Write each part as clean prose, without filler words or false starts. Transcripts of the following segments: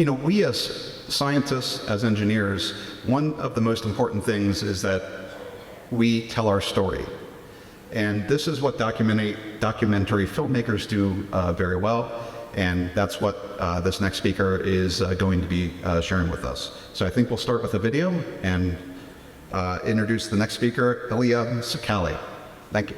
we as scientists, as engineers, one of the most important things is that we tell our story. And this is what documentary filmmakers do very well, and that's what this next speaker is going to be sharing with us. So I think we'll start with a video and introduce the next speaker, Elia Saikaly. Thank you.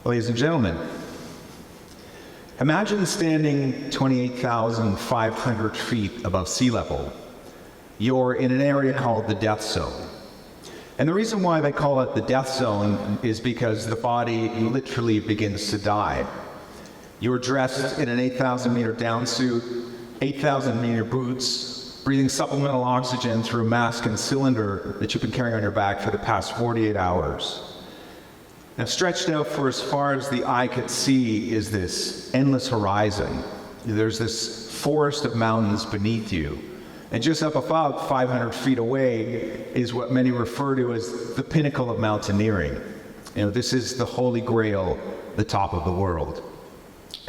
Ladies and gentlemen, imagine standing 28,500 feet above sea level. You're in an area called the death zone. And the reason why they call it the death zone is because the body literally begins to die. You're dressed in an 8,000 meter down suit, 8,000 meter boots, breathing supplemental oxygen through a mask and cylinder that you've been carrying on your back for the past 48 hours. Now, stretched out for as far as the eye could see is this endless horizon. There's this forest of mountains beneath you. And just up above, 500 feet away, is what many refer to as the pinnacle of mountaineering. This is the holy grail, the top of the world.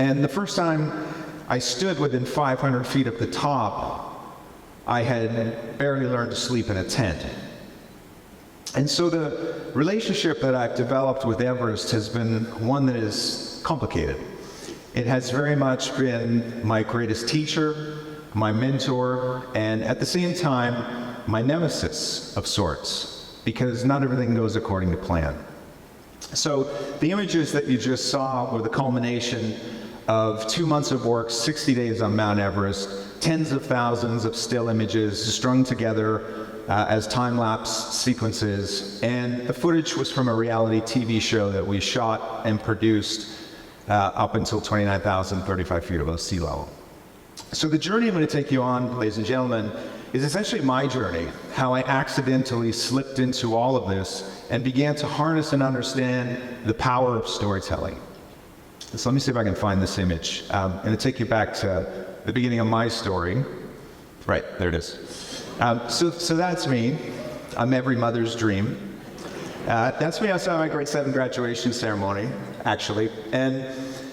And the first time I stood within 500 feet of the top, I had barely learned to sleep in a tent. And so the relationship that I've developed with Everest has been one that is complicated. It has very much been my greatest teacher, my mentor, and at the same time, my nemesis of sorts, because not everything goes according to plan. So the images that you just saw were the culmination of 2 months of work, 60 days on Mount Everest, tens of thousands of still images strung together as time-lapse sequences, and the footage was from a reality TV show that we shot and produced up until 29,035 feet above sea level. So the journey I'm going to take you on, ladies and gentlemen, is essentially my journey, how I accidentally slipped into all of this and began to harness and understand the power of storytelling. So let me see if I can find this image. I'm going to take you back to the beginning of my story. Right, there it is. So that's me. I'm every mother's dream. That's me outside my grade 7 graduation ceremony, actually. And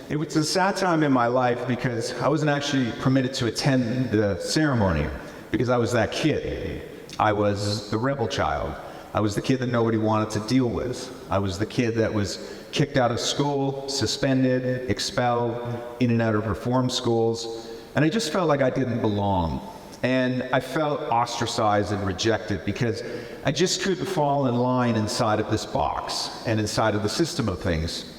it was a sad time in my life because I wasn't actually permitted to attend the ceremony because I was that kid. I was the rebel child. I was the kid that nobody wanted to deal with. I was the kid that was kicked out of school, suspended, expelled, in and out of reform schools. And I just felt like I didn't belong. And I felt ostracized and rejected because I just couldn't fall in line inside of this box and inside of the system of things.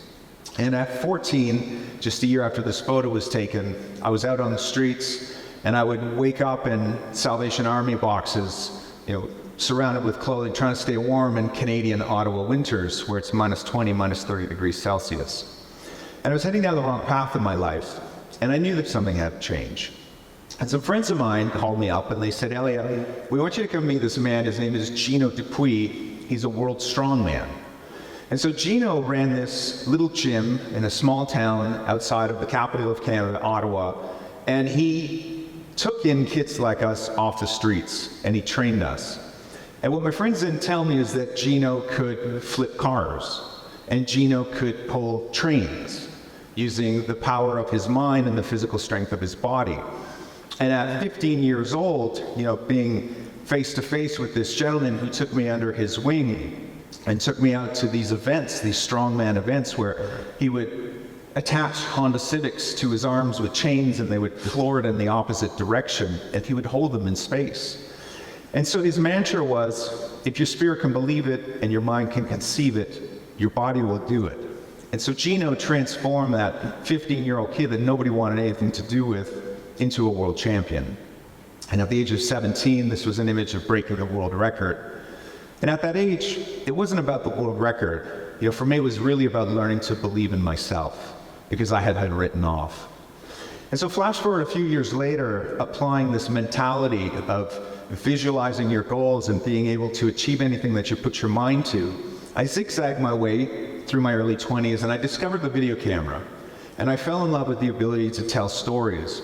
And at 14, just a year after this photo was taken, I was out on the streets and I would wake up in Salvation Army boxes, surrounded with clothing, trying to stay warm in Canadian Ottawa winters where it's -20, -30 degrees Celsius. And I was heading down the wrong path in my life, and I knew that something had to change. And some friends of mine called me up and they said, Elia, we want you to come meet this man. His name is Gino Dupuis. He's a world strongman. And so Gino ran this little gym in a small town outside of the capital of Canada, Ottawa, and he took in kids like us off the streets and he trained us. And what my friends didn't tell me is that Gino could flip cars and Gino could pull trains using the power of his mind and the physical strength of his body. And at 15 years old, being face to face with this gentleman who took me under his wing and took me out to these events, these strongman events where he would attach Honda Civics to his arms with chains and they would floor it in the opposite direction and he would hold them in space. And so his mantra was, if your spirit can believe it and your mind can conceive it, your body will do it. And so Gino transformed that 15-year-old kid that nobody wanted anything to do with into a world champion. And at the age of 17, this was an image of breaking the world record. And at that age, it wasn't about the world record. For me, it was really about learning to believe in myself because I had been written off. And so flash forward a few years later, applying this mentality of visualizing your goals and being able to achieve anything that you put your mind to, I zigzagged my way through my early 20s and I discovered the video camera. And I fell in love with the ability to tell stories.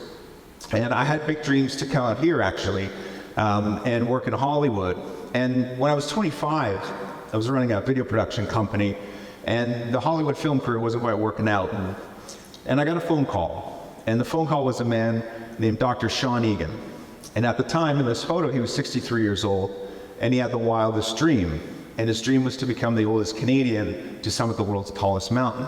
And I had big dreams to come out here, actually, and work in Hollywood. And when I was 25, I was running a video production company, and the Hollywood film career wasn't quite working out. And I got a phone call, and the phone call was a man named Dr. Sean Egan. And at the time, in this photo, he was 63 years old, and he had the wildest dream. And his dream was to become the oldest Canadian to summit the world's tallest mountain.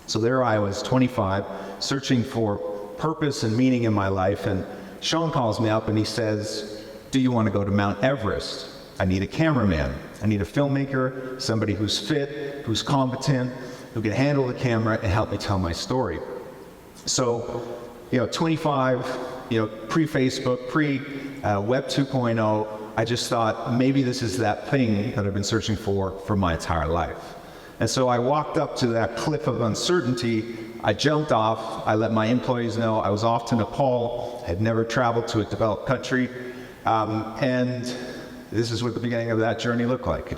So there I was, 25, searching for purpose and meaning in my life, and Sean calls me up and he says, do you want to go to Mount Everest? I need a cameraman. I need a filmmaker, somebody who's fit, who's competent, who can handle the camera and help me tell my story. So, 25, pre-Facebook, pre-Web 2.0, I just thought maybe this is that thing that I've been searching for my entire life. And so I walked up to that cliff of uncertainty. I jumped off. I let my employees know I was off to Nepal. I had never traveled to a developed country. And this is what the beginning of that journey looked like.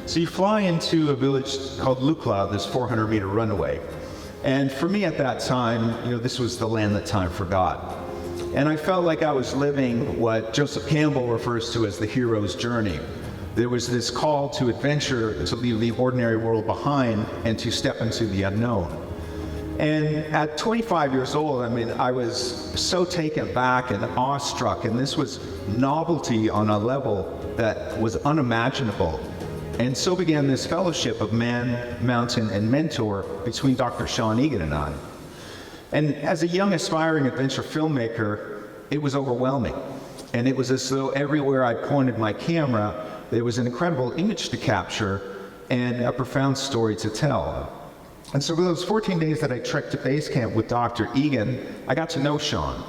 So you fly into a village called Lukla, this 400-meter runway. And for me at that time, this was the land that time forgot. And I felt like I was living what Joseph Campbell refers to as the hero's journey. There was this call to adventure, to leave the ordinary world behind and to step into the unknown. And at 25 years old, I was so taken back and awestruck, and this was novelty on a level that was unimaginable. And so began this fellowship of man, mountain, and mentor between Dr. Sean Egan and I. And as a young aspiring adventure filmmaker, it was overwhelming. And it was as though everywhere I pointed my camera, there was an incredible image to capture and a profound story to tell. And so for those 14 days that I trekked to base camp with Dr. Egan, I got to know Sean.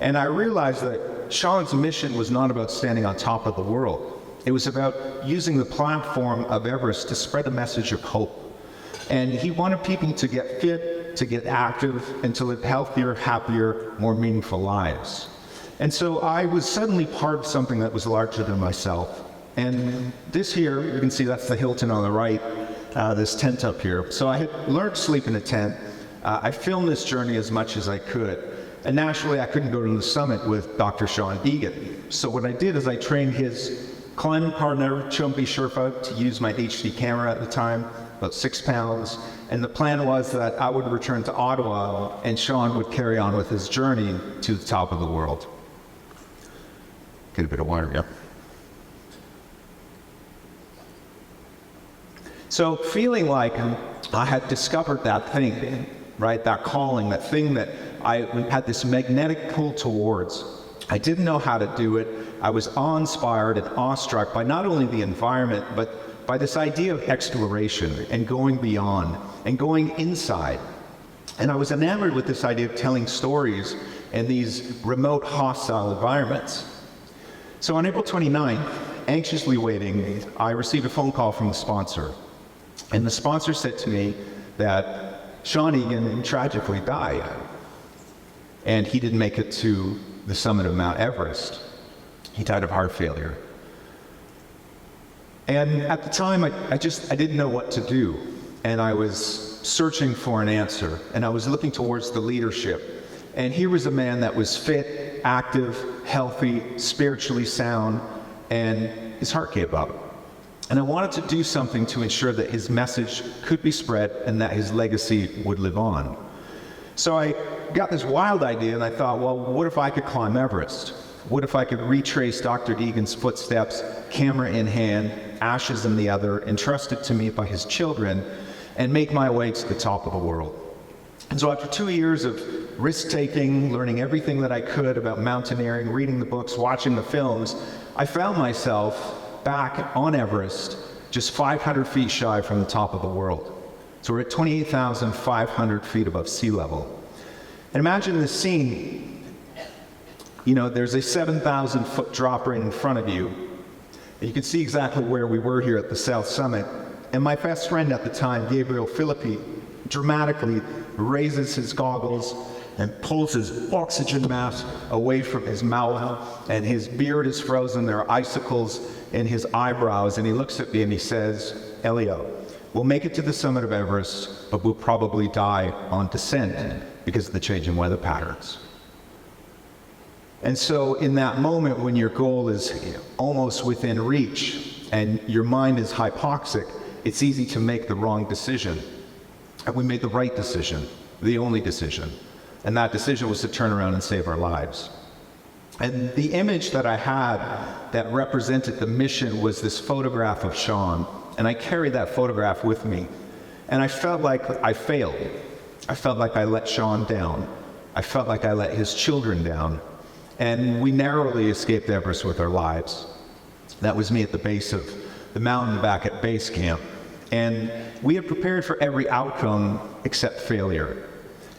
And I realized that Sean's mission was not about standing on top of the world. It was about using the platform of Everest to spread a message of hope. And he wanted people to get fit, to get active, and to live healthier, happier, more meaningful lives. And so I was suddenly part of something that was larger than myself. And this here, you can see that's the Hilton on the right, this tent up here. So I had learned to sleep in a tent. I filmed this journey as much as I could. And naturally, I couldn't go to the summit with Dr. Sean Egan. So what I did is I trained his climbing partner, Chumpy Sherpa, to use my HD camera at the time, about 6 pounds. And the plan was that I would return to Ottawa and Sean would carry on with his journey to the top of the world. Get a bit of water, yeah. So feeling like I had discovered that thing, right, that calling, that thing that I had this magnetic pull towards. I didn't know how to do it. I was awe-inspired and awestruck by not only the environment, but by this idea of exploration and going beyond and going inside. And I was enamored with this idea of telling stories in these remote, hostile environments. So on April 29th, anxiously waiting, I received a phone call from the sponsor. And the sponsor said to me that Sean Egan tragically died. And he didn't make it to the summit of Mount Everest. He died of heart failure. And at the time, I didn't know what to do. And I was searching for an answer. And I was looking towards the leadership. And here was a man that was fit, active, healthy, spiritually sound, and his heart gave up. And I wanted to do something to ensure that his message could be spread and that his legacy would live on. So I got this wild idea and I thought, well, what if I could climb Everest? What if I could retrace Dr. Egan's footsteps, camera in hand, ashes in the other, entrusted to me by his children, and make my way to the top of the world? And so after 2 years of risk-taking, learning everything that I could about mountaineering, reading the books, watching the films, I found myself back on Everest, just 500 feet shy from the top of the world. So we're at 28,500 feet above sea level. And imagine this scene. You know, there's a 7,000 foot drop right in front of you. And you can see exactly where we were here at the South Summit. And my best friend at the time, Gabriel Philippi, dramatically raises his goggles and pulls his oxygen mask away from his mouth, and his beard is frozen. There are icicles in his eyebrows, and he looks at me and he says, "Elia, we'll make it to the summit of Everest, but we'll probably die on descent because of the change in weather patterns." And so in that moment when your goal is almost within reach and your mind is hypoxic, it's easy to make the wrong decision. And we made the right decision, the only decision. And that decision was to turn around and save our lives. And the image that I had that represented the mission was this photograph of Sean. And I carried that photograph with me. And I felt like I failed. I felt like I let Sean down. I felt like I let his children down. And we narrowly escaped Everest with our lives. That was me at the base of the mountain back at base camp. And we had prepared for every outcome except failure.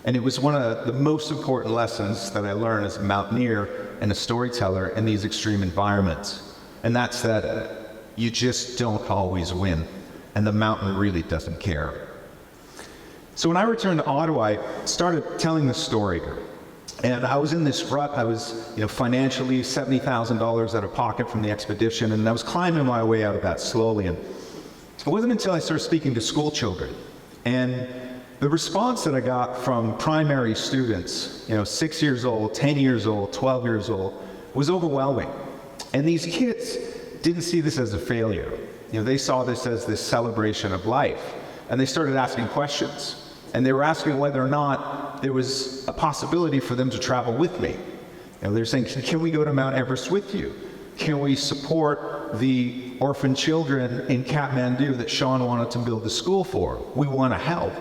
And it was one of the most important lessons that I learned as a mountaineer and a storyteller in these extreme environments. And that's that you just don't always win. And the mountain really doesn't care. So when I returned to Ottawa, I started telling the story. And I was in this rut. I was, financially $70,000 out of pocket from the expedition. And I was climbing my way out of that slowly. And it wasn't until I started speaking to school children. And the response that I got from primary students, 6 years old, 10 years old, 12 years old, was overwhelming. And these kids didn't see this as a failure. They saw this as this celebration of life. And they started asking questions. And they were asking whether or not there was a possibility for them to travel with me. They're saying, can we go to Mount Everest with you? Can we support the orphan children in Kathmandu that Sean wanted to build a school for? We want to help.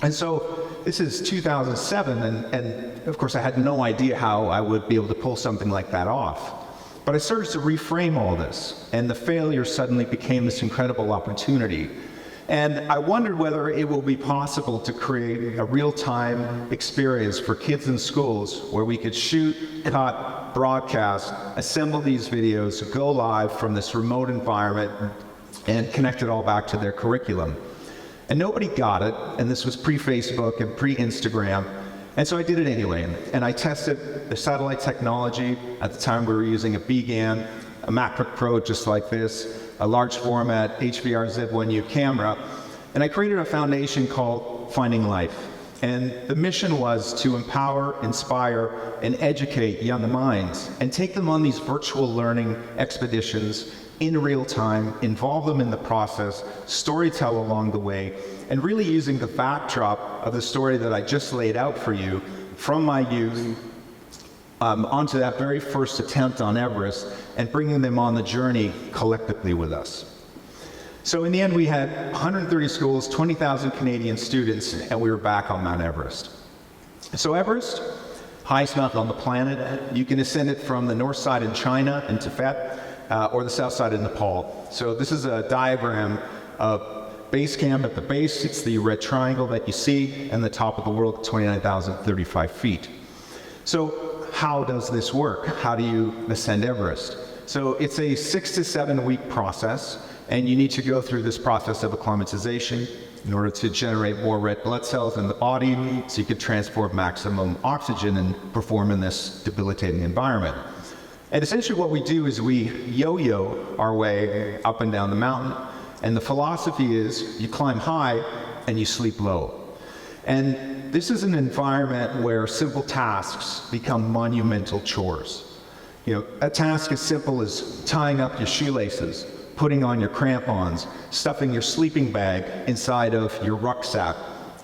And so this is 2007, and of course I had no idea how I would be able to pull something like that off. But I started to reframe all this, and the failure suddenly became this incredible opportunity. And I wondered whether it will be possible to create a real-time experience for kids in schools where we could shoot, cut, broadcast, assemble these videos, go live from this remote environment, and connect it all back to their curriculum. And nobody got it, and this was pre-Facebook and pre-Instagram, and so I did it anyway. And I tested the satellite technology. At the time we were using a Egan, a MacBook Pro just like this, a large format HVR Z1U camera, and I created a foundation called Finding Life. And the mission was to empower, inspire, and educate young minds and take them on these virtual learning expeditions in real time, involve them in the process, storytell along the way, and really using the backdrop of the story that I just laid out for you from my youth onto that very first attempt on Everest and bringing them on the journey collectively with us. So in the end, we had 130 schools, 20,000 Canadian students, and we were back on Mount Everest. So Everest, highest mountain on the planet, you can ascend it from the north side in China and Tibet, or the south side in Nepal. So this is a diagram of base camp at the base. It's the red triangle that you see, and the top of the world at 29,035 feet. So how does this work? How do you ascend Everest? So it's a 6 to 7 week process, and you need to go through this process of acclimatization in order to generate more red blood cells in the body so you can transport maximum oxygen and perform in this debilitating environment. And essentially what we do is we yo-yo our way up and down the mountain, and the philosophy is you climb high and you sleep low. And this is an environment where simple tasks become monumental chores. You know, a task as simple as tying up your shoelaces, putting on your crampons, stuffing your sleeping bag inside of your rucksack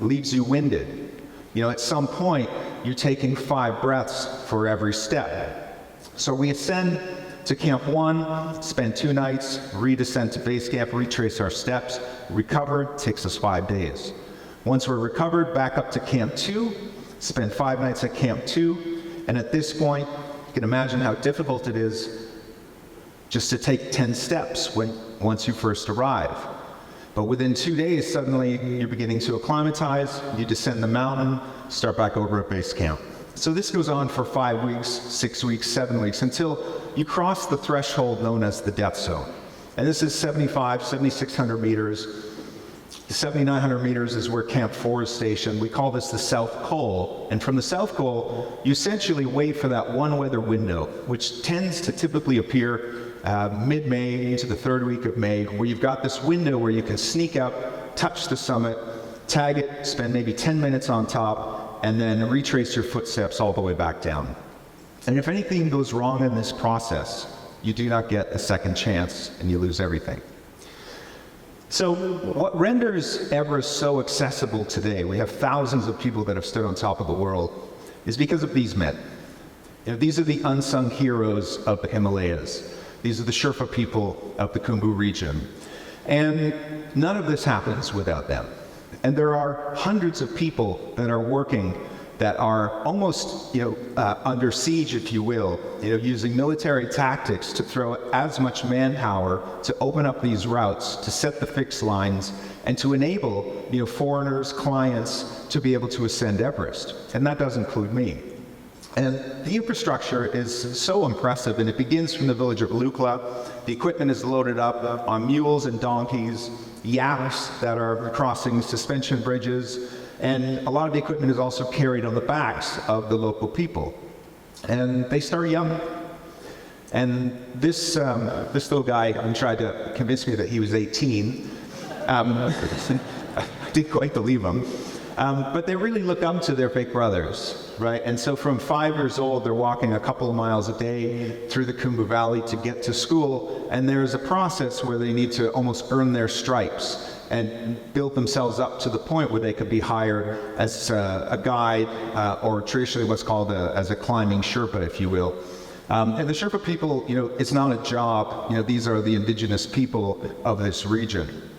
leaves you winded. You know, at some point, you're taking 5 breaths for every step. So we ascend to Camp 1, spend 2 nights, redescend to base camp, retrace our steps, recover, takes us 5 days. Once we're recovered, back up to Camp 2, spend 5 nights at Camp 2, and at this point, you can imagine how difficult it is just to take 10 steps once you first arrive. But within 2 days, suddenly you're beginning to acclimatize, you descend the mountain, start back over at base camp. So this goes on for 5 weeks, 6 weeks, 7 weeks, until you cross the threshold known as the death zone. And this is 7,600 meters. The 7,900 meters is where Camp 4 is stationed. We call this the South Col. And from the South Col, you essentially wait for that one weather window, which tends to typically appear mid-May into the 3rd week of May, where you've got this window where you can sneak up, touch the summit, tag it, spend maybe 10 minutes on top, and then retrace your footsteps all the way back down. And if anything goes wrong in this process, you do not get a second chance and you lose everything. So what renders Everest so accessible today, we have thousands of people that have stood on top of the world, is because of these men. You know, these are the unsung heroes of the Himalayas. These are the Sherpa people of the Khumbu region. And none of this happens without them. And there are hundreds of people that are working that are almost, under siege, if you will, using military tactics to throw as much manpower to open up these routes, to set the fixed lines, and to enable, foreigners, clients to be able to ascend Everest. And that does include me. And the infrastructure is so impressive, and it begins from the village of Lukla. The equipment is loaded up on mules and donkeys, yaps that are crossing suspension bridges, and a lot of the equipment is also carried on the backs of the local people. And they start young. And this little guy tried to convince me that he was 18. I didn't quite believe him. But they really look up to their big brothers, right? And so from 5 years old, they're walking a couple of miles a day through the Khumbu Valley to get to school. And there's a process where they need to almost earn their stripes and build themselves up to the point where they could be hired as a guide, or traditionally what's called as a climbing Sherpa, if you will. And the Sherpa people, it's not a job. These are the indigenous people of this region.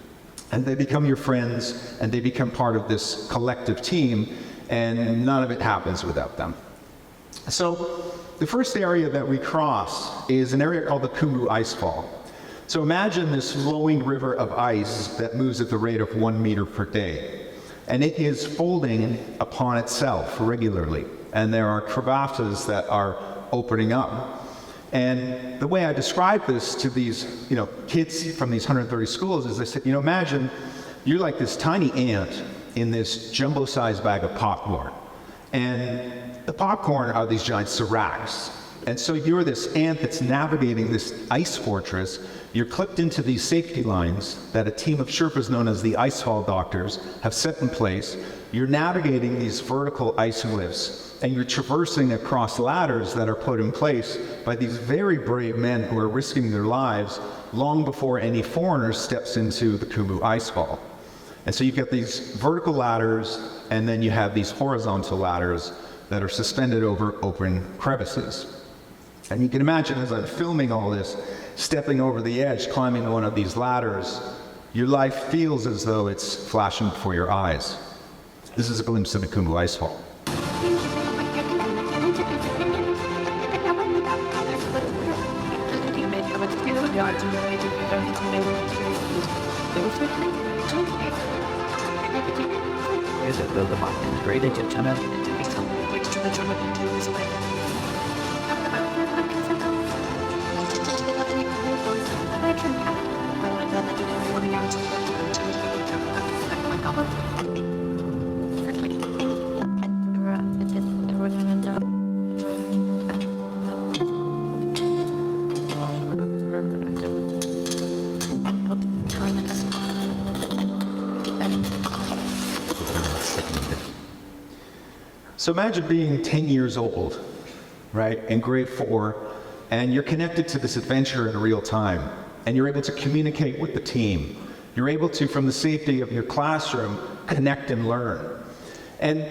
And they become your friends, and they become part of this collective team, and none of it happens without them. So the first area that we cross is an area called the Khumbu Icefall. So imagine this flowing river of ice that moves at the rate of 1 meter per day. And it is folding upon itself regularly. And there are crevasses that are opening up. And the way I describe this to these, kids from these 130 schools is I said, imagine you're like this tiny ant in this jumbo-sized bag of popcorn. And the popcorn are these giant seracs. And so you're this ant that's navigating this ice fortress. You're clipped into these safety lines that a team of Sherpas known as the Icefall Doctors have set in place. You're navigating these vertical ice lifts, and you're traversing across ladders that are put in place by these very brave men who are risking their lives long before any foreigner steps into the Khumbu Icefall. And so you've got these vertical ladders, and then you have these horizontal ladders that are suspended over open crevices. And you can imagine, as I'm filming all this, stepping over the edge, climbing one of these ladders, your life feels as though it's flashing before your eyes. This is a glimpse of the Khumbu Icefall. So imagine being 10 years old, right, in grade 4, and you're connected to this adventure in real time, and you're able to communicate with the team. You're able to, from the safety of your classroom, connect and learn. And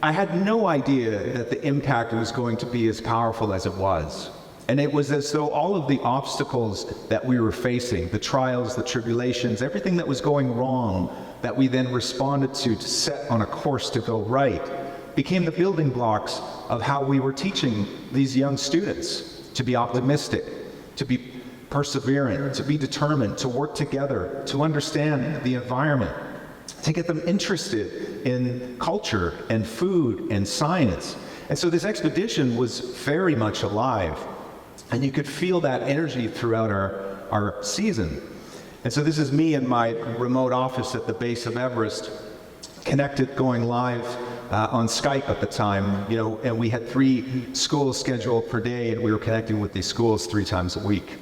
I had no idea that the impact was going to be as powerful as it was. And it was as though all of the obstacles that we were facing, the trials, the tribulations, everything that was going wrong, that we then responded to set on a course to go right, became the building blocks of how we were teaching these young students to be optimistic, to be perseverant, to be determined, to work together, to understand the environment, to get them interested in culture and food and science. And so this expedition was very much alive, and you could feel that energy throughout our season. And so this is me in my remote office at the base of Everest, connected, going live on Skype at the time, and we had 3 schools scheduled per day, and we were connecting with these schools 3 times a week.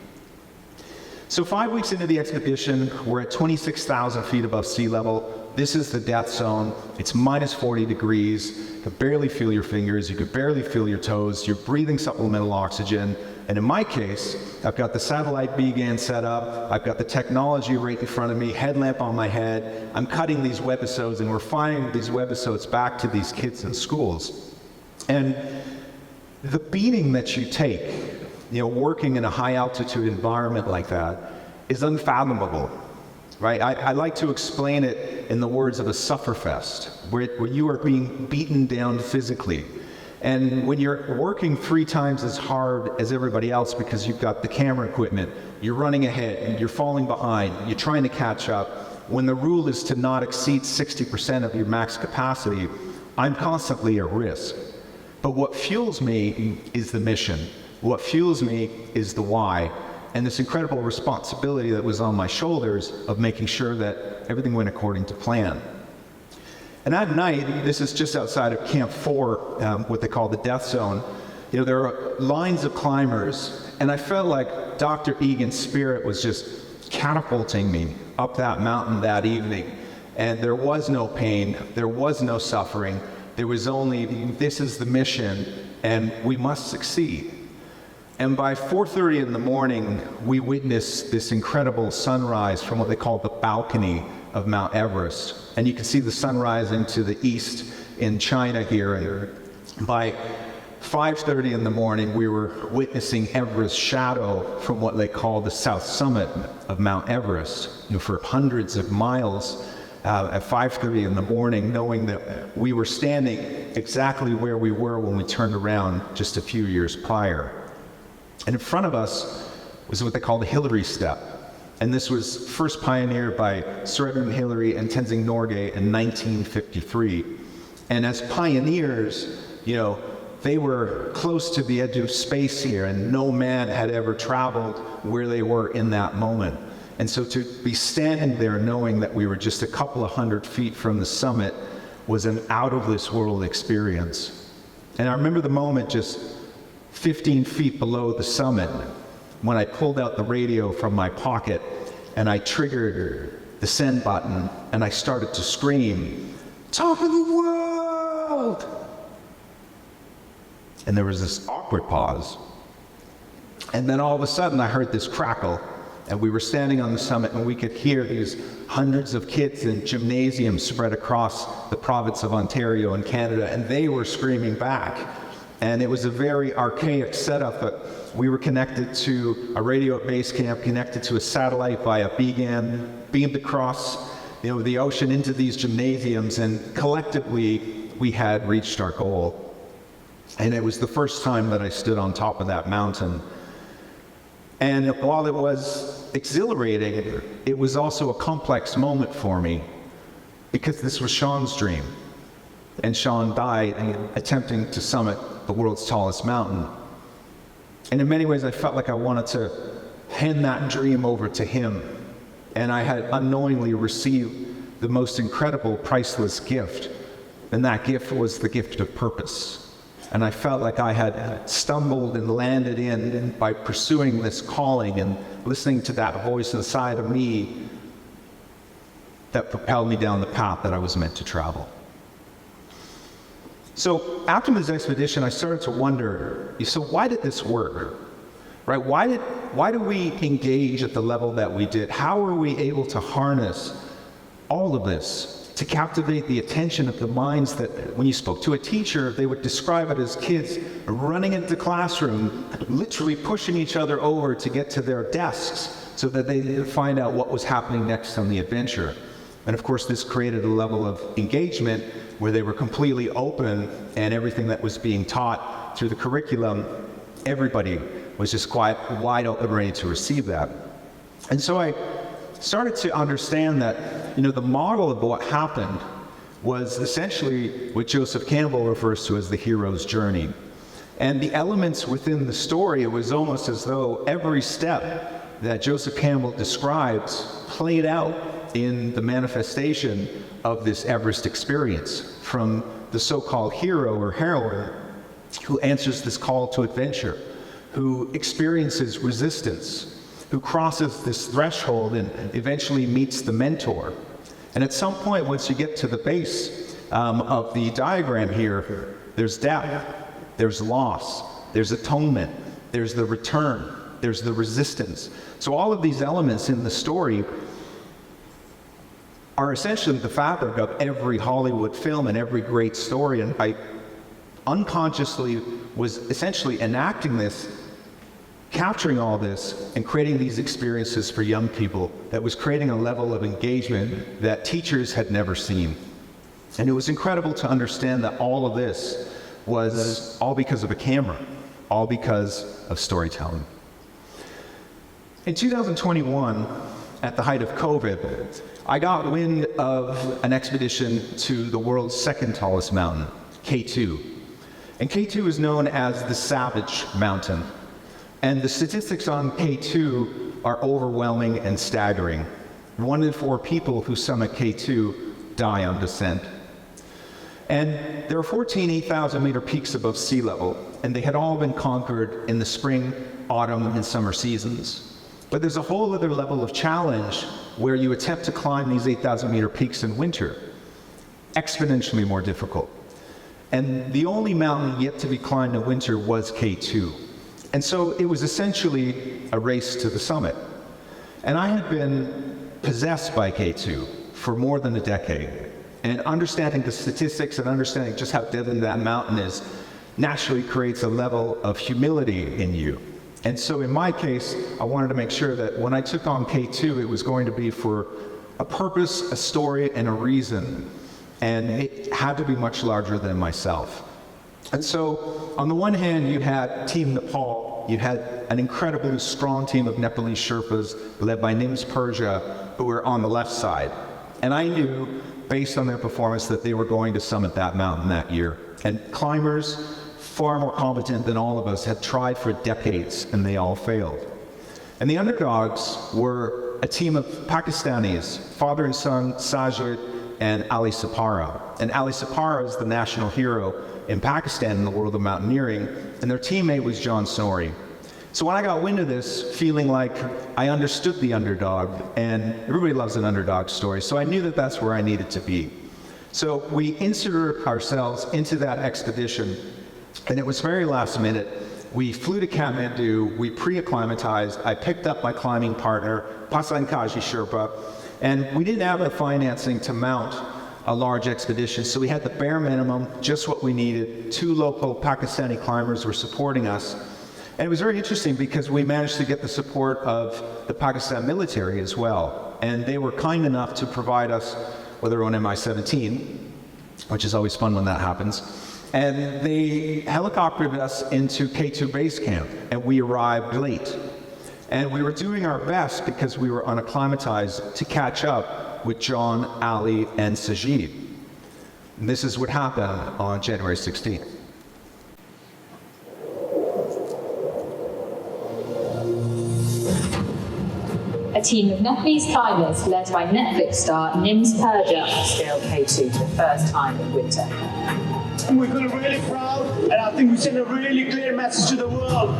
So 5 weeks into the expedition, we're at 26,000 feet above sea level. This is the death zone. It's minus 40 degrees. You could barely feel your fingers. You could barely feel your toes. You're breathing supplemental oxygen. And in my case, I've got the satellite beacon set up. I've got the technology right in front of me, headlamp on my head. I'm cutting these webisodes, and we're firing these webisodes back to these kids in schools. And the beating that you take, working in a high altitude environment like that is unfathomable, right? I like to explain it in the words of a sufferfest, where you are being beaten down physically. And when you're working 3 times as hard as everybody else because you've got the camera equipment, you're running ahead, and you're falling behind, you're trying to catch up, when the rule is to not exceed 60% of your max capacity, I'm constantly at risk. But what fuels me is the mission. What fuels me is the why, and this incredible responsibility that was on my shoulders of making sure that everything went according to plan. And at night, this is just outside of Camp 4, what they call the death zone, there are lines of climbers, and I felt like Dr. Egan's spirit was just catapulting me up that mountain that evening. And there was no pain, there was no suffering, there was only, this is the mission, and we must succeed. And by 4:30 in the morning, we witnessed this incredible sunrise from what they call the balcony of Mount Everest. And you can see the sun rising to the east in China here. And by 5:30 in the morning, we were witnessing Everest's shadow from what they call the south summit of Mount Everest. For hundreds of miles, at 5:30 in the morning, knowing that we were standing exactly where we were when we turned around just a few years prior. And in front of us was what they call the Hillary Step. And this was first pioneered by Sir Edmund Hillary and Tenzing Norgay in 1953. And as pioneers, you know, they were close to the edge of space here, and no man had ever traveled where they were in that moment. And so to be standing there knowing that we were just a couple of hundred feet from the summit was an out-of-this-world experience. And I remember the moment just 15 feet below the summit when I pulled out the radio from my pocket and I triggered the send button and I started to scream, "Top of the world!" And there was this awkward pause. And then all of a sudden I heard this crackle, and we were standing on the summit and we could hear these hundreds of kids in gymnasiums spread across the province of Ontario in Canada, and they were screaming back. And it was a very archaic setup, but we were connected to a radio at base camp, connected to a satellite via Egan, beamed across, you know, the ocean into these gymnasiums, and collectively we had reached our goal. And it was the first time that I stood on top of that mountain. And while it was exhilarating, it was also a complex moment for me, because this was Sean's dream. And Sean died attempting to summit the world's tallest mountain. And in many ways, I felt like I wanted to hand that dream over to him. And I had unknowingly received the most incredible, priceless gift. And that gift was the gift of purpose. And I felt like I had stumbled and landed in by pursuing this calling and listening to that voice inside of me that propelled me down the path that I was meant to travel. So after this expedition, I started to wonder, so why did this work? Right? Why do we engage at the level that we did? How were we able to harness all of this to captivate the attention of the minds that, when you spoke to a teacher, they would describe it as kids running into the classroom, literally pushing each other over to get to their desks so that they could find out what was happening next on the adventure. And of course, this created a level of engagement where they were completely open, and everything that was being taught through the curriculum, everybody was just quite wide open, ready to receive that. And so I started to understand that, you know, the model of what happened was essentially what Joseph Campbell refers to as the hero's journey. And the elements within the story, it was almost as though every step that Joseph Campbell describes played out in the manifestation of this Everest experience, from the so-called hero or heroine who answers this call to adventure, who experiences resistance, who crosses this threshold and eventually meets the mentor. And at some point, once you get to the base of the diagram here, there's death, there's loss, there's atonement, there's the return, there's the resistance. So all of these elements in the story are essentially the fabric of every Hollywood film and every great story. And I unconsciously was essentially enacting this, capturing all this and creating these experiences for young people that was creating a level of engagement that teachers had never seen. And it was incredible to understand that all of this was all because of a camera, all because of storytelling. In 2021, at the height of COVID, I got wind of an expedition to the world's second tallest mountain, K2. And K2 is known as the Savage Mountain. And the statistics on K2 are overwhelming and staggering. 1 in 4 people who summit K2 die on descent. And there are 14 8,000-meter peaks above sea level, and they had all been conquered in the spring, autumn, and summer seasons. But there's a whole other level of challenge where you attempt to climb these 8,000-meter peaks in winter, exponentially more difficult. And the only mountain yet to be climbed in winter was K2. And so it was essentially a race to the summit. And I had been possessed by K2 for more than a decade. And understanding the statistics and understanding just how deadly that mountain is naturally creates a level of humility in you. And so in my case, I wanted to make sure that when I took on K2, it was going to be for a purpose, a story, and a reason. And it had to be much larger than myself. And so, on the one hand, you had Team Nepal. You had an incredibly strong team of Nepalese Sherpas led by Nims Persia, who were on the left side. And I knew, based on their performance, that they were going to summit that mountain that year. And climbers, far more competent than all of us, had tried for decades, and they all failed. And the underdogs were a team of Pakistanis, father and son, Sajid and Ali Sapara. And Ali Sapara is the national hero in Pakistan in the world of mountaineering, and their teammate was John Snorri. So when I got wind of this, feeling like I understood the underdog, and everybody loves an underdog story, so I knew that that's where I needed to be. So we inserted ourselves into that expedition, and it was very last minute. We flew to Kathmandu, we pre-acclimatized, I picked up my climbing partner, Pasankaji Sherpa, and we didn't have the financing to mount a large expedition, so we had the bare minimum, just what we needed. 2 local Pakistani climbers were supporting us. And it was very interesting because we managed to get the support of the Pakistan military as well. And they were kind enough to provide us with their own Mi-17, which is always fun when that happens. And they helicoptered us into K2 base camp, and we arrived late. And we were doing our best, because we were unacclimatized, to catch up with John, Ali, and Sajid. And this is what happened on January 16th. A team of Nepalese climbers led by Netflix star Nims Persia scaled K2 for the first time in winter. We're really proud, and I think we send a really clear message to the world.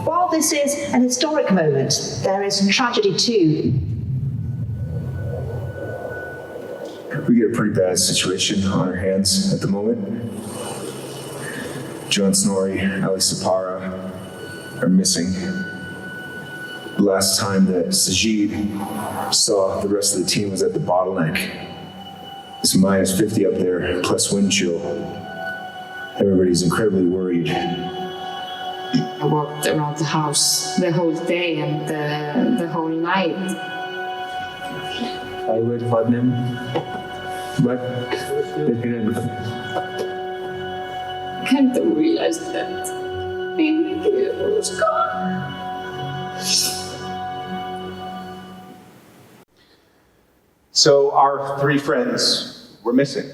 While this is an historic moment, there is tragedy too. We get a pretty bad situation on our hands at the moment. John Snorri, Ali Sapara are missing. The last time that Sajid saw the rest of the team was at the bottleneck. It's minus 50 up there, plus wind chill. Everybody's incredibly worried. I walked around the house the whole day and the whole night. I waited for them, but they didn't. I can't realize that baby was gone. So our 3 friends were missing.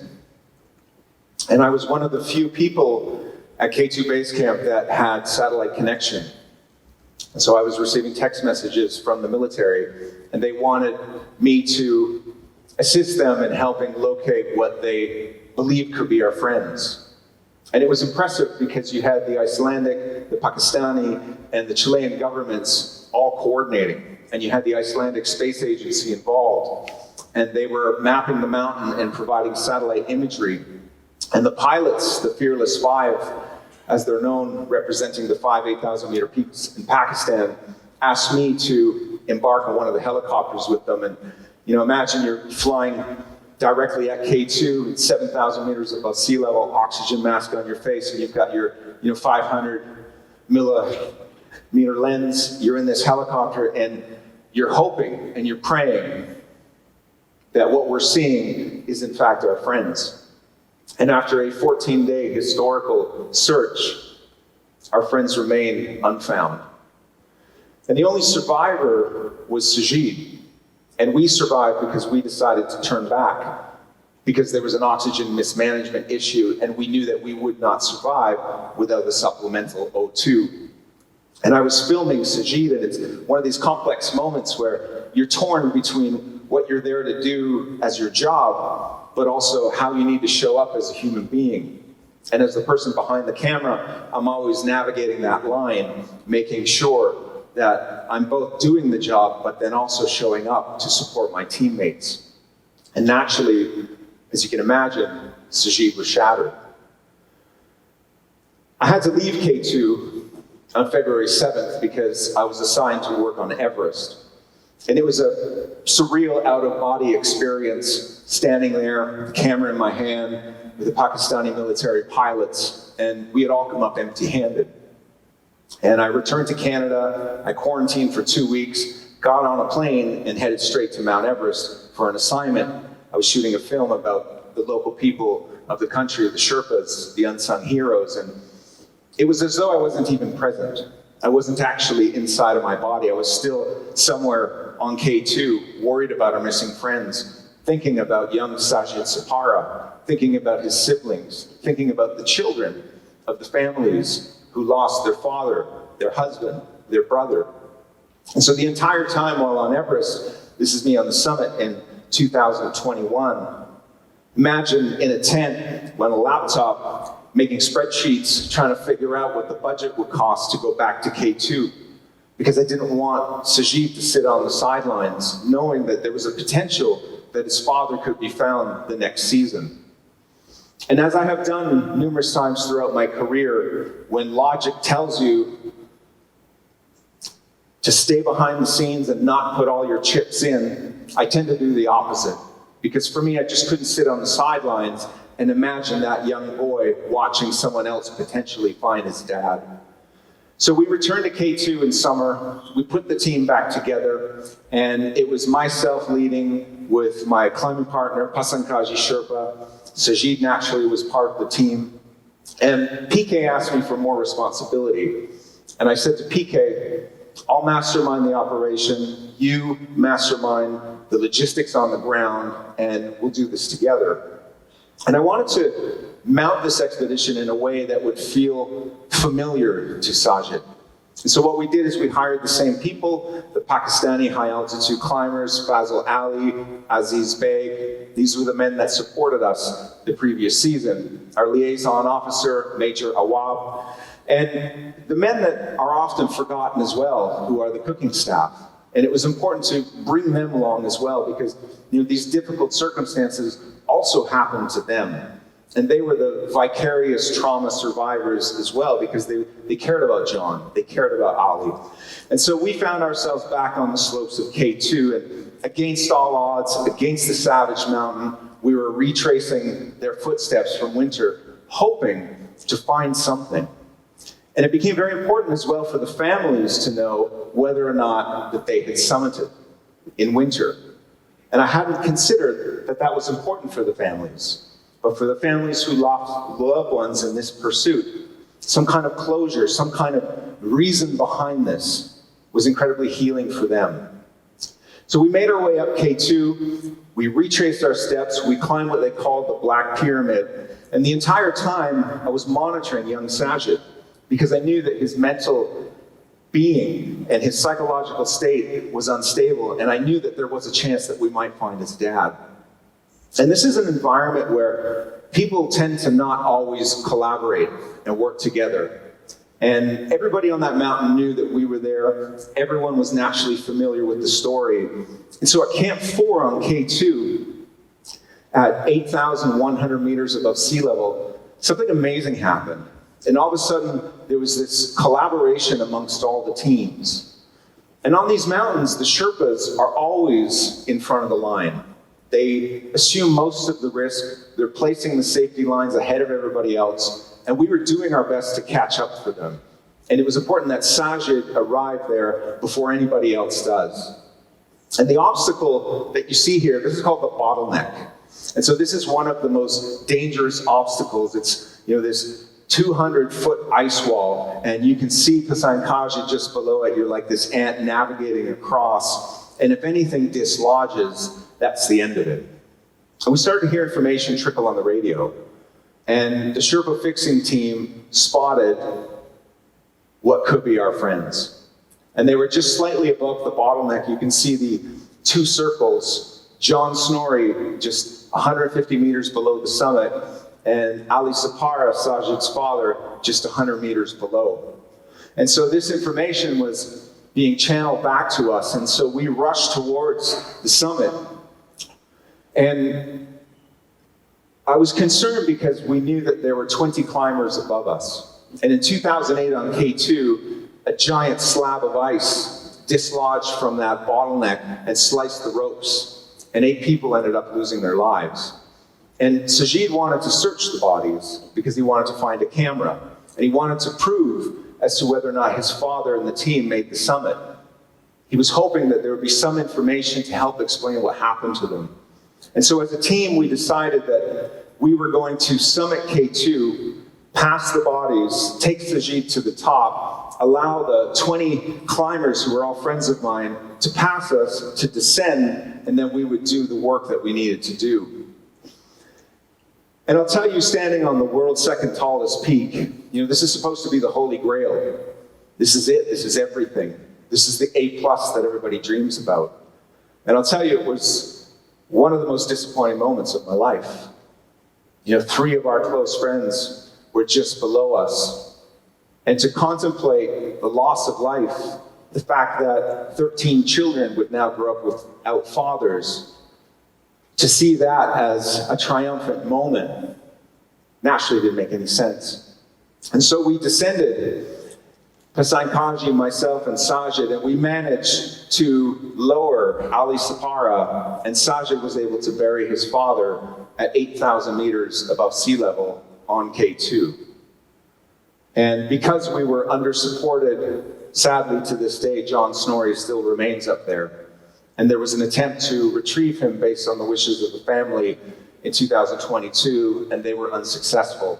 And I was one of the few people at K2 base camp that had satellite connection. And so I was receiving text messages from the military, and they wanted me to assist them in helping locate what they believed could be our friends. And it was impressive because you had the Icelandic, the Pakistani, and the Chilean governments all coordinating. And you had the Icelandic Space Agency involved. And they were mapping the mountain and providing satellite imagery. And the pilots, the Fearless Five, as they're known, representing the 5 8,000 meter peaks in Pakistan, asked me to embark on one of the helicopters with them. And imagine you're flying directly at K2, it's 7,000 meters above sea level, oxygen mask on your face, and you've got your 500 millimeter lens. You're in this helicopter, and you're hoping and you're praying that what we're seeing is in fact our friends. And after a 14-day historical search, our friends remain unfound. And the only survivor was Sajid. And we survived because we decided to turn back, because there was an oxygen mismanagement issue, and we knew that we would not survive without the supplemental O2. And I was filming Sajid, and it's one of these complex moments where you're torn between what you're there to do as your job, but also how you need to show up as a human being. And as the person behind the camera, I'm always navigating that line, making sure that I'm both doing the job, but then also showing up to support my teammates. And naturally, as you can imagine, Sajid was shattered. I had to leave K2 on February 7th because I was assigned to work on Everest. And it was a surreal out-of-body experience, standing there, the camera in my hand, with the Pakistani military pilots, and we had all come up empty-handed. And I returned to Canada, I quarantined for 2 weeks, got on a plane and headed straight to Mount Everest for an assignment. I was shooting a film about the local people of the country, the Sherpas, the unsung heroes, and it was as though I wasn't even present. I wasn't actually inside of my body. I was still somewhere on K2, worried about our missing friends, thinking about young Sajid Sapara, thinking about his siblings, thinking about the children of the families who lost their father, their husband, their brother. And so the entire time while on Everest, this is me on the summit in 2021, imagine in a tent on a laptop, making spreadsheets, trying to figure out what the budget would cost to go back to K2. Because I didn't want Sajid to sit on the sidelines, knowing that there was a potential that his father could be found the next season. And as I have done numerous times throughout my career, when logic tells you to stay behind the scenes and not put all your chips in, I tend to do the opposite. Because for me, I just couldn't sit on the sidelines and imagine that young boy watching someone else potentially find his dad. So we returned to K2 in summer, we put the team back together, and it was myself leading with my climbing partner, Pasankaji Sherpa. Sajid naturally was part of the team. And PK asked me for more responsibility. And I said to PK, I'll mastermind the operation, you mastermind the logistics on the ground, and we'll do this together. And I wanted to mount this expedition in a way that would feel familiar to Sajid. And so what we did is we hired the same people, the Pakistani high-altitude climbers, Fazil Ali, Aziz Beg. These were the men that supported us the previous season. Our liaison officer, Major Awab, and the men that are often forgotten as well, who are the cooking staff. And it was important to bring them along as well because these difficult circumstances also happened to them. And they were the vicarious trauma survivors as well because they cared about John, they cared about Ali. And so we found ourselves back on the slopes of K2 and against all odds, against the savage mountain, we were retracing their footsteps from winter, hoping to find something. And it became very important as well for the families to know whether or not that they had summited in winter. And I hadn't considered that that was important for the families. But for the families who lost loved ones in this pursuit, some kind of closure, some kind of reason behind this was incredibly healing for them. So we made our way up K2, we retraced our steps, we climbed what they called the Black Pyramid, and the entire time I was monitoring young Sajid because I knew that his mental being and his psychological state was unstable, and I knew that there was a chance that we might find his dad. And this is an environment where people tend to not always collaborate and work together. And everybody on that mountain knew that we were there. Everyone was naturally familiar with the story. And so at Camp 4 on K2, at 8,100 meters above sea level, something amazing happened. And all of a sudden, there was this collaboration amongst all the teams. And on these mountains, the Sherpas are always in front of the line. They assume most of the risk. They're placing the safety lines ahead of everybody else. And we were doing our best to catch up for them. And it was important that Sajid arrived there before anybody else does. And the obstacle that you see here, this is called the bottleneck. And so this is one of the most dangerous obstacles. It's, this 200-foot ice wall, and you can see Pasankaji just below it. You're like this ant navigating across. And if anything dislodges, that's the end of it. And we started to hear information trickle on the radio. And the Sherpa fixing team spotted what could be our friends. And they were just slightly above the bottleneck. You can see the two circles. John Snorri, just 150 meters below the summit, and Ali Sapara, Sajid's father, just 100 meters below. And so this information was being channeled back to us, and so we rushed towards the summit. And I was concerned because we knew that there were 20 climbers above us. And in 2008 on K2, a giant slab of ice dislodged from that bottleneck and sliced the ropes. And 8 people ended up losing their lives. And Sajid wanted to search the bodies because he wanted to find a camera. And he wanted to prove as to whether or not his father and the team made the summit. He was hoping that there would be some information to help explain what happened to them. And so as a team, we decided that we were going to summit K2, pass the bodies, take Sajid to the top, allow the 20 climbers who were all friends of mine to pass us, to descend, and then we would do the work that we needed to do. And I'll tell you, standing on the world's second tallest peak, this is supposed to be the Holy Grail. This is it, this is everything. This is the A+ that everybody dreams about. And I'll tell you, it was one of the most disappointing moments of my life. 3 of our close friends were just below us. And to contemplate the loss of life, the fact that 13 children would now grow up without fathers, to see that as a triumphant moment naturally didn't make any sense. And so we descended, Hassan Kanji, myself, and Sajid, and we managed to lower Ali Sapara, and Sajid was able to bury his father at 8,000 meters above sea level on K2. And because we were under-supported, sadly to this day, John Snorri still remains up there. And there was an attempt to retrieve him based on the wishes of the family in 2022, and they were unsuccessful.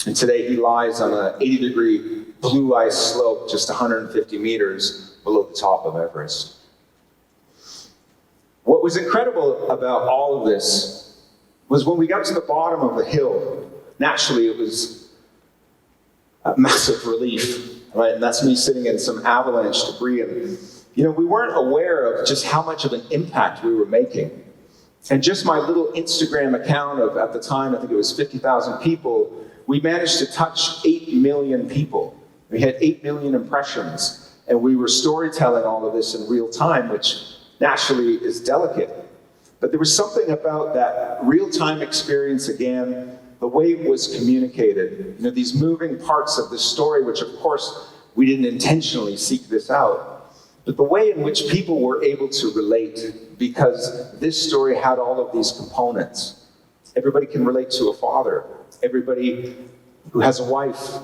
And today he lies on an 80-degree blue ice slope just 150 meters below the top of Everest. What was incredible about all of this was when we got to the bottom of the hill, naturally it was a massive relief, right? And that's me sitting in some avalanche debris. And we weren't aware of just how much of an impact we were making. And just my little Instagram account of, at the time, I think it was 50,000 people, we managed to touch 8 million people. We had 8 million impressions, and we were storytelling all of this in real time, which naturally is delicate. But there was something about that real-time experience again, the way it was communicated, these moving parts of the story, which of course we didn't intentionally seek this out. But the way in which people were able to relate, because this story had all of these components. Everybody can relate to a father. Everybody who has a wife,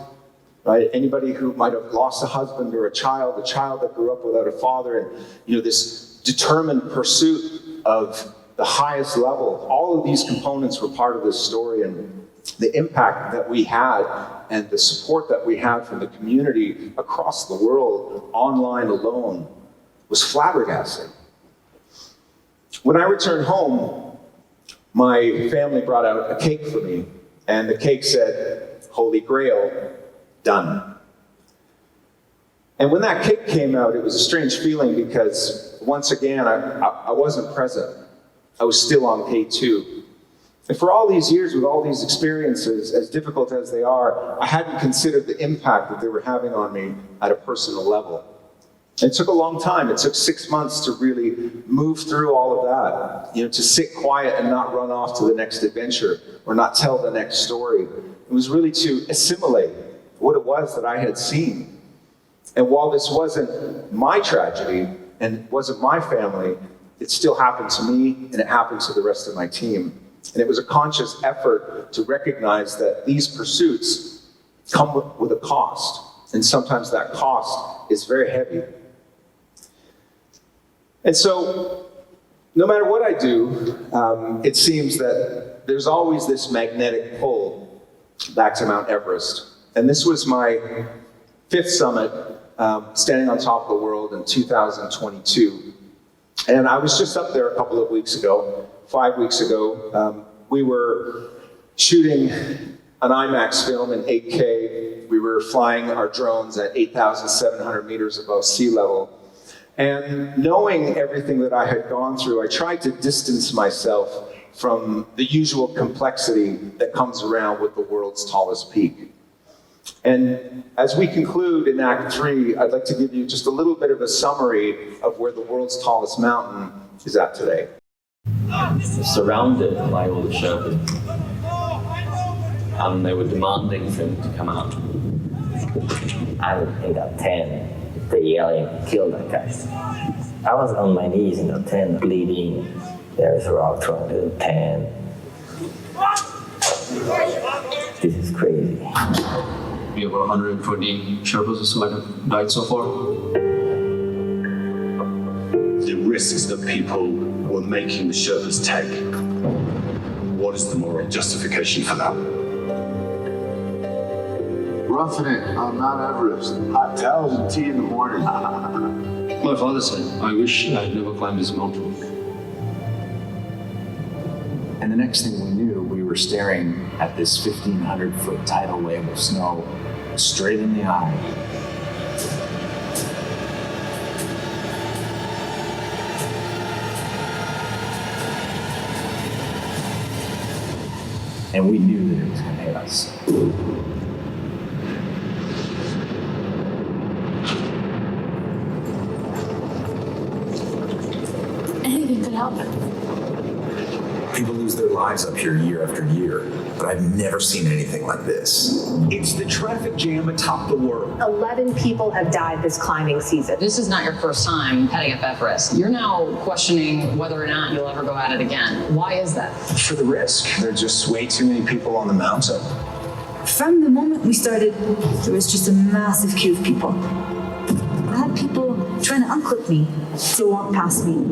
right? Anybody who might have lost a husband or a child that grew up without a father, and this determined pursuit of the highest level. All of these components were part of this story, and the impact that we had and the support that we had from the community across the world, online alone, was flabbergasting. When I returned home, my family brought out a cake for me, and the cake said, Holy Grail, done. And when that cake came out, it was a strange feeling because, once again, I wasn't present. I was still on K2. And for all these years, with all these experiences, as difficult as they are, I hadn't considered the impact that they were having on me at a personal level. It took a long time. It took 6 months to really move through all of that, to sit quiet and not run off to the next adventure or not tell the next story. It was really to assimilate what it was that I had seen. And while this wasn't my tragedy and wasn't my family, it still happened to me and it happened to the rest of my team. And it was a conscious effort to recognize that these pursuits come with a cost. And sometimes that cost is very heavy. And so, no matter what I do, it seems that there's always this magnetic pull back to Mount Everest. And this was my 5th summit, standing on top of the world in 2022. And I was just up there a couple of weeks ago, 5 weeks ago. We were shooting an IMAX film in 8K. We were flying our drones at 8,700 meters above sea level. And knowing everything that I had gone through, I tried to distance myself from the usual complexity that comes around with the world's tallest peak. And as we conclude in Act 3, I'd like to give you just a little bit of a summary of where the world's tallest mountain is at today. Surrounded by all the Sherpas, and they were demanding for him to come out. I was in that tent. The alien killed that guy. I was on my knees in the tent, bleeding. There's a rock thrown in the tent. This is crazy. We have about 120 Sherpas or so that have died so far. risks that people were making the Sherpas take. What is the moral justification for that? Roughing it on Mount Everest. Hot towels and tea in the morning. My father said, I wish I had never climbed this mountain. And the next thing we knew, we were staring at this 1,500-foot tidal wave of snow straight in the eye. And we knew that it was going to hit us. Anything could happen. People lose their lives up here year after year, but I've never seen anything like this. It's the traffic jam atop the world. 11 people have died this climbing season. This is not your first time heading up Everest. You're now questioning whether or not you'll ever go at it again. Why is that? For the risk. There are just way too many people on the mountain. From the moment we started, there was just a massive queue of people. I had people trying to unclip me to walk past me.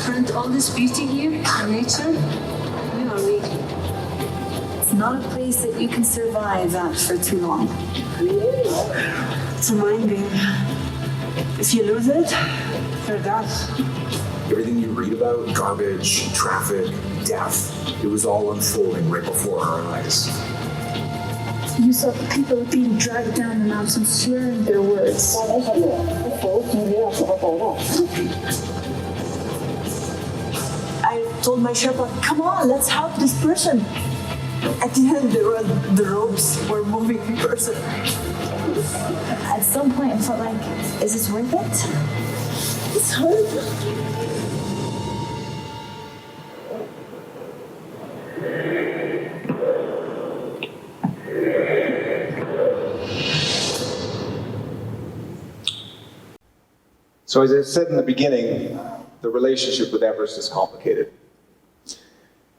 And all this beauty here in nature, you are weak. It's not a place that you can survive at for too long. It's a mind game. If you lose it, you're done. Everything you read about, garbage, traffic, death, it was all unfolding right before our eyes. You saw people being dragged down the mountain, slurring their words. I told my Sherpa, come on, let's help this person. At the end, the ropes were moving the person. At some point, I felt like, is this worth it? It's hard. So as I said in the beginning, the relationship with Everest is complicated.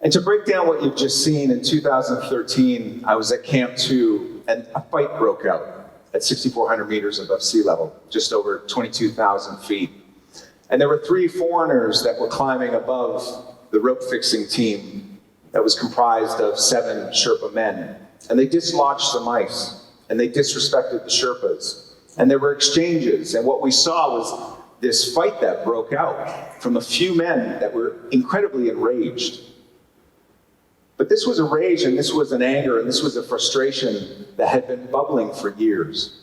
And to break down what you've just seen, in 2013, I was at Camp 2 and a fight broke out at 6,400 meters above sea level, just over 22,000 feet. And there were 3 foreigners that were climbing above the rope fixing team that was comprised of 7 Sherpa men. And they dislodged some ice and they disrespected the Sherpas. And there were exchanges, and what we saw was this fight that broke out from a few men that were incredibly enraged. But this was a rage, and this was an anger, and this was a frustration that had been bubbling for years.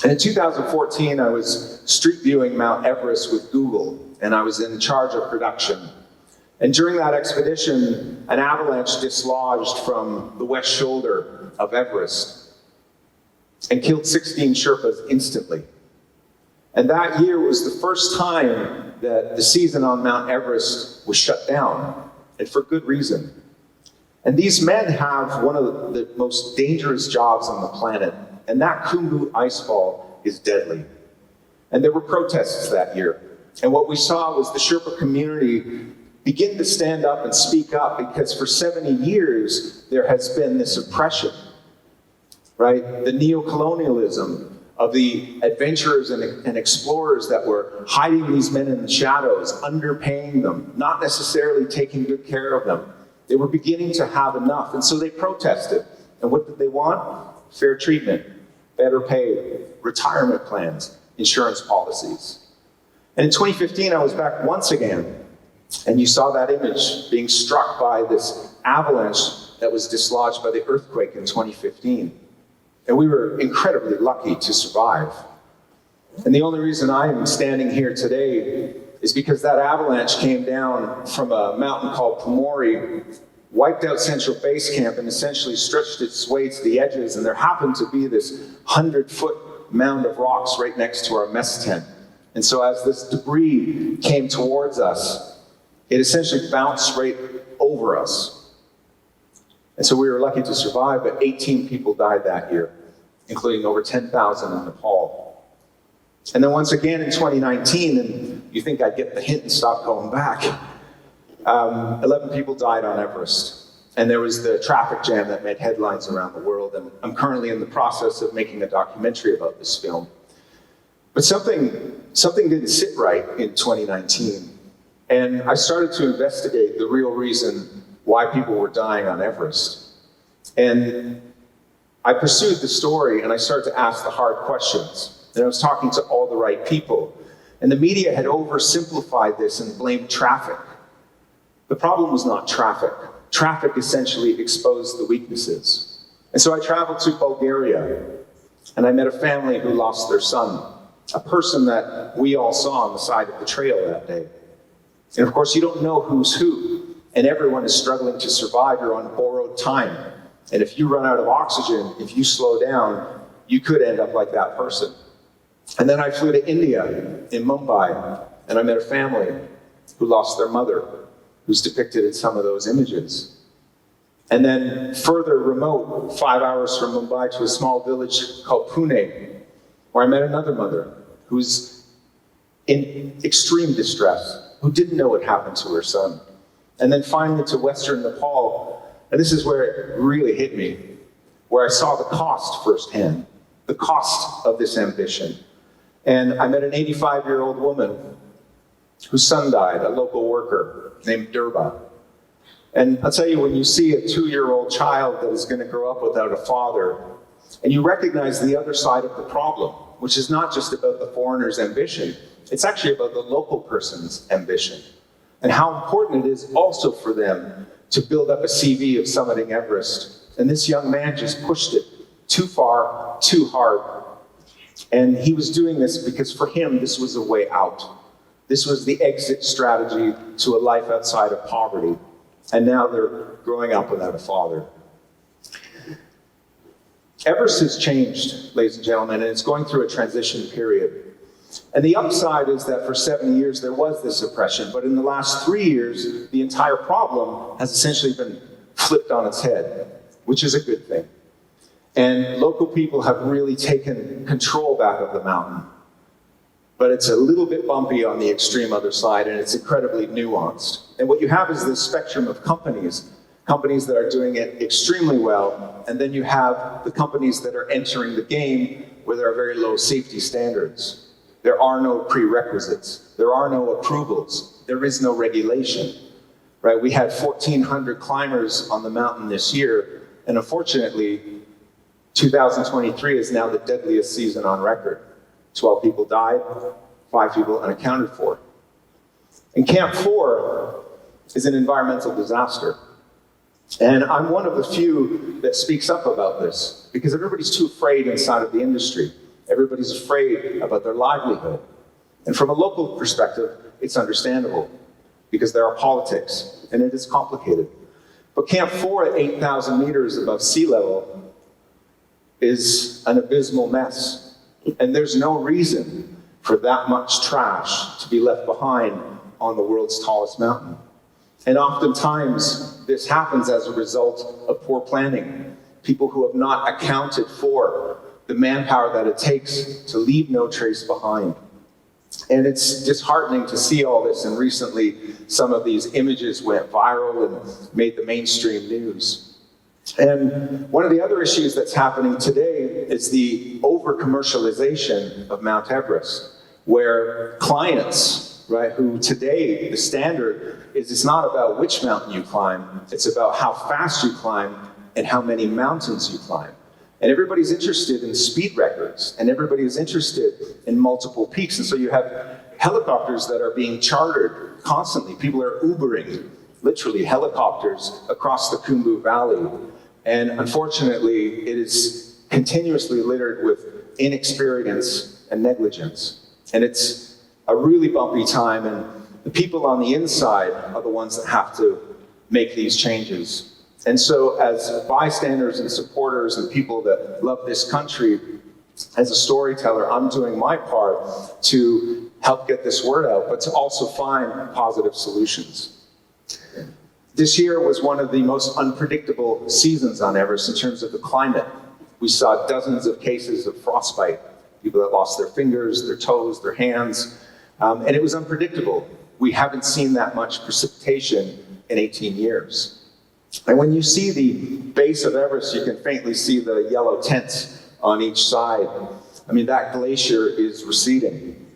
And in 2014, I was street viewing Mount Everest with Google, and I was in charge of production. And during that expedition, an avalanche dislodged from the west shoulder of Everest and killed 16 Sherpas instantly. And that year was the first time that the season on Mount Everest was shut down, and for good reason. And these men have one of the most dangerous jobs on the planet, and that Khumbu icefall is deadly. And there were protests that year. And what we saw was the Sherpa community begin to stand up and speak up, because for 70 years, there has been this oppression, right? The neo-colonialism of the adventurers and explorers that were hiding these men in the shadows, underpaying them, not necessarily taking good care of them. They were beginning to have enough, and so they protested. And what did they want? Fair treatment, better pay, retirement plans, insurance policies. And in 2015, I was back once again, and you saw that image being struck by this avalanche that was dislodged by the earthquake in 2015. And we were incredibly lucky to survive. And the only reason I am standing here today is because that avalanche came down from a mountain called Plenary, wiped out Central Base Camp, and essentially stretched its way to the edges. And there happened to be this 100-foot mound of rocks right next to our mess tent. And so as this debris came towards us, it essentially bounced right over us. And so we were lucky to survive, but 18 people died that year, including over 10,000 in Nepal. And then once again in 2019, and you think I'd get the hint and stop going back, 11 people died on Everest. And there was the traffic jam that made headlines around the world. And I'm currently in the process of making a documentary about this film. But something didn't sit right in 2019. And I started to investigate the real reason why people were dying on Everest. And I pursued the story and I started to ask the hard questions. And I was talking to all the right people. And the media had oversimplified this and blamed traffic. The problem was not traffic. Traffic essentially exposed the weaknesses. And so I traveled to Bulgaria and I met a family who lost their son, a person that we all saw on the side of the trail that day. And of course, you don't know who's who, and everyone is struggling to survive. You're on borrowed time. And if you run out of oxygen, if you slow down, you could end up like that person. And then I flew to India, in Mumbai, and I met a family who lost their mother, who's depicted in some of those images. And then further remote, 5 hours from Mumbai, to a small village called Pune, where I met another mother who's in extreme distress, who didn't know what happened to her son. And then finally to Western Nepal, and this is where it really hit me, where I saw the cost firsthand, the cost of this ambition. And I met an 85-year-old woman whose son died, a local worker named Durba. And I'll tell you, when you see a 2-year-old child that is going to grow up without a father, and you recognize the other side of the problem, which is not just about the foreigner's ambition, it's actually about the local person's ambition, and how important it is also for them to build up a CV of summiting Everest. And this young man just pushed it too far, too hard. And he was doing this because for him, this was a way out. This was the exit strategy to a life outside of poverty. And now they're growing up without a father. Everest has changed, ladies and gentlemen, and it's going through a transition period. And the upside is that for 70 years there was this oppression, but in the last 3 years, the entire problem has essentially been flipped on its head, which is a good thing. And local people have really taken control back of the mountain. But it's a little bit bumpy on the extreme other side, and it's incredibly nuanced. And what you have is this spectrum of companies that are doing it extremely well, and then you have the companies that are entering the game where there are very low safety standards. There are no prerequisites. There are no approvals. There is no regulation, right? We had 1,400 climbers on the mountain this year, and unfortunately, 2023 is now the deadliest season on record. 12 people died, 5 people unaccounted for. And Camp 4 is an environmental disaster. And I'm one of the few that speaks up about this, because everybody's too afraid inside of the industry. Everybody's afraid about their livelihood. And from a local perspective, it's understandable, because there are politics, and it is complicated. But Camp 4 at 8,000 meters above sea level is an abysmal mess. And there's no reason for that much trash to be left behind on the world's tallest mountain. And oftentimes, this happens as a result of poor planning. People who have not accounted for the manpower that it takes to leave no trace behind. And it's disheartening to see all this, and recently some of these images went viral and made the mainstream news. And one of the other issues that's happening today is the over-commercialization of Mount Everest, where clients, right, who today the standard is it's not about which mountain you climb, it's about how fast you climb and how many mountains you climb. And everybody's interested in speed records, and everybody is interested in multiple peaks. And so you have helicopters that are being chartered constantly. People are Ubering, literally, helicopters across the Khumbu Valley. And unfortunately, it is continuously littered with inexperience and negligence. And it's a really bumpy time, and the people on the inside are the ones that have to make these changes. And so as bystanders and supporters and people that love this country, as a storyteller, I'm doing my part to help get this word out, but to also find positive solutions. This year was one of the most unpredictable seasons on Everest in terms of the climate. We saw dozens of cases of frostbite, people that lost their fingers, their toes, their hands, and it was unpredictable. We haven't seen that much precipitation in 18 years. And when you see the base of Everest, you can faintly see the yellow tents on each side. I mean, that glacier is receding.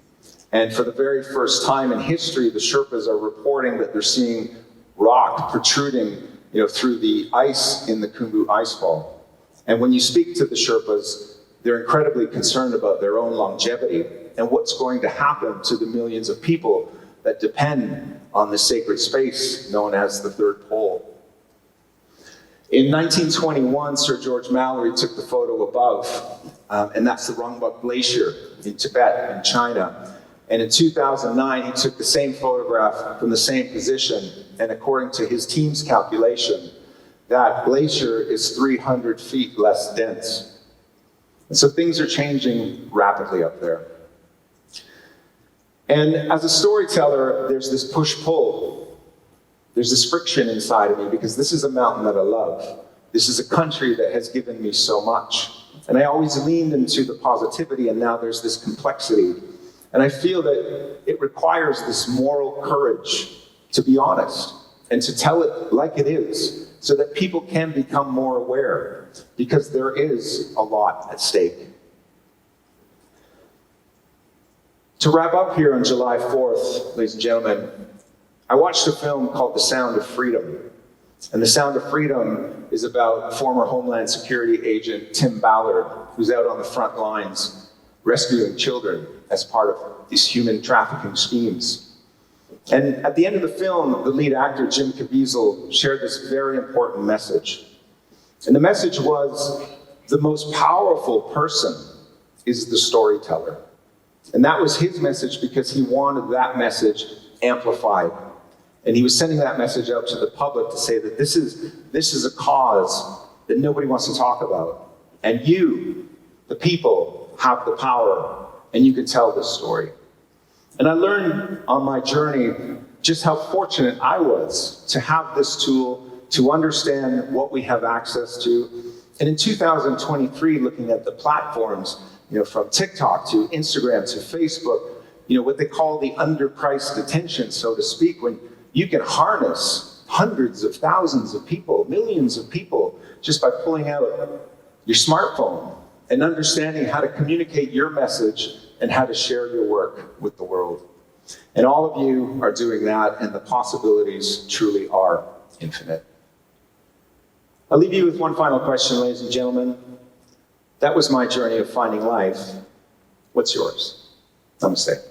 And for the very first time in history, the Sherpas are reporting that they're seeing rock protruding, through the ice in the Khumbu icefall. And when you speak to the Sherpas, they're incredibly concerned about their own longevity and what's going to happen to the millions of people that depend on the sacred space known as the Third Pole. In 1921, Sir George Mallory took the photo above, and that's the Rongbuk Glacier in Tibet in China. And in 2009, he took the same photograph from the same position, and according to his team's calculation, that glacier is 300 feet less dense. And so things are changing rapidly up there. And as a storyteller, there's this push-pull. There's this friction inside of me because this is a mountain that I love. This is a country that has given me so much. And I always leaned into the positivity, and now there's this complexity. And I feel that it requires this moral courage to be honest and to tell it like it is so that people can become more aware, because there is a lot at stake. To wrap up here on July 4th, ladies and gentlemen, I watched a film called The Sound of Freedom. And The Sound of Freedom is about former Homeland Security agent Tim Ballard, who's out on the front lines rescuing children as part of these human trafficking schemes. And at the end of the film, the lead actor, Jim Caviezel, shared this very important message. And the message was, the most powerful person is the storyteller. And that was his message because he wanted that message amplified. And he was sending that message out to the public to say that this is a cause that nobody wants to talk about. And you, the people, have the power, and you can tell this story. And I learned on my journey just how fortunate I was to have this tool, to understand what we have access to. And in 2023, looking at the platforms, from TikTok to Instagram to Facebook, what they call the underpriced attention, so to speak, when you can harness hundreds of thousands of people, millions of people, just by pulling out your smartphone and understanding how to communicate your message and how to share your work with the world. And all of you are doing that, and the possibilities truly are infinite. I'll leave you with one final question, ladies and gentlemen. That was my journey of finding life. What's yours? Namaste.